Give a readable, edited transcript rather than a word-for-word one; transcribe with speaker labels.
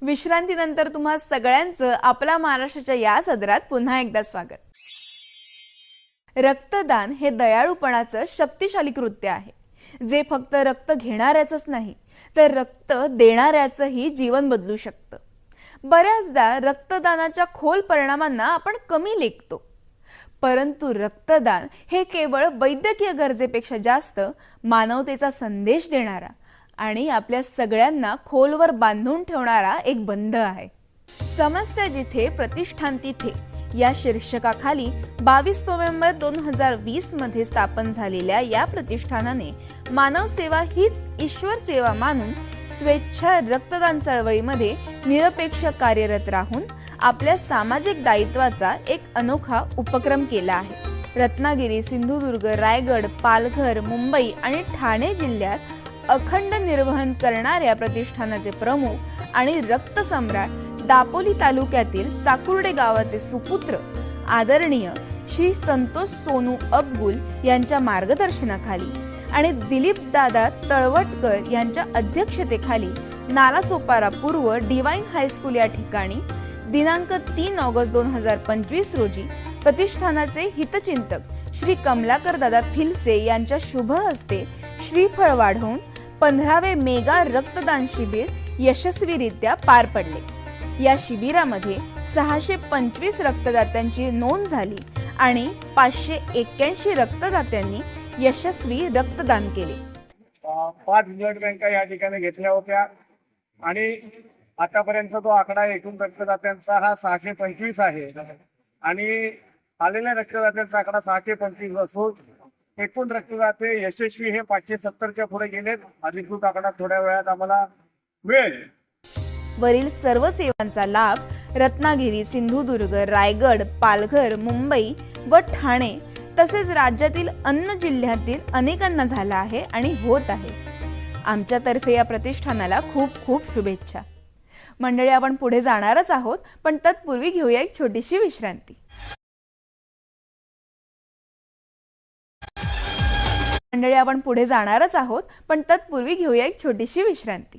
Speaker 1: विश्रांतीनंतर तुम्हा सगळ्यांचं आपल्या महाराष्ट्राच्या या सदरात पुन्हा एकदा स्वागत। रक्तदान हे दयाळूपणाचं शक्तिशाली कृत्य आहे, जे फक्त रक्त घेणाऱ्याचंच नाही तर रक्त देणाऱ्याचंही जीवन बदलू शकतं। बऱ्याचदा रक्तदानाच्या खोल परिणामांना आपण कमी लेखतो, परंतु रक्तदान हे केवळ वैद्यकीय गरजेपेक्षा जास्त मानवतेचा संदेश देणारा आणि आपल्या सगळ्यांना खोलवर बांधून ठेवणारा एक बंध आहे। समस्या जिथे प्रतिष्ठान तिथे या शीर्षकाखाली 22 नोव्हेंबर 2020 मध्ये स्थापन झालेल्या या प्रतिष्ठानाने मानव सेवा हीच ईश्वर सेवा मानून स्वेच्छा रक्तदान चळवळीमध्ये निरपेक्ष कार्यरत राहून आपल्या सामाजिक दायित्वाचा एक अनोखा उपक्रम केला आहे। रत्नागिरी, सिंधुदुर्ग, रायगड, पालघर, मुंबई आणि ठाणे जिल्ह्यात अखंड निर्वहन करणाऱ्या प्रतिष्ठानाचे प्रमुख आणि रक्त सम्राट दापोली तालुक्यातील साकुर्डे गावाचे सुपुत्र आदरणीय श्री संतोष सोनू अब्गुल यांच्या मार्गदर्शनाखाली आणि दिलीप दादा तळवटकर यांच्या अध्यक्षतेखाली नालासोपारा पूर्व डिवाइन हायस्कूल या ठिकाणी दिनांक 3 ऑगस्ट 2025 रोजी प्रतिष्ठानाचे हितचिंतक श्री कमलाकर दादा फिलसे यांच्या शुभ हस्ते श्रीफळ वाढवून 15वे मेगा रक्तदान शिबिर यशस्वीरित्या पार पडले। या शिबिरामध्ये 625 रक्तदात्यांची नोंद झाली आणि 581 रक्तदात्यांनी यशस्वी रक्तदान केले।
Speaker 2: 5 ब्लड बँका या ठिकाणी घेतल्या होत्या आणि आतापर्यंत तो आकडा एकूण रक्तदात्यांचा हा 625 आहे आणि आलेल्या रक्तदात्यांचा आकडा 625 असून एकूण रक्तदाते यशस्वी हे 570च्या पुढे गेलेत। अधिकृत आकडा थोड्या वेळात आम्हाला मिळेल।
Speaker 1: वरील सर्व सेवांचा लाभ रत्नागिरी, सिंधुदुर्ग, रायगड, पालघर, मुंबई व ठाणे तसेच राज्यातील अन्य जिल्ह्यातील अनेकांना झाला आहे आणि होत आहे। आमच्यातर्फे या प्रतिष्ठानाला खूप खूप शुभेच्छा। मंडळी, आपण पुढे जाणारच आहोत, पण तत्पूर्वी घेऊया एक छोटीशी विश्रांती। मंडळी, आपण पुढे जाणारच आहोत, पण तत्पूर्वी घेऊया एक छोटीशी विश्रांती।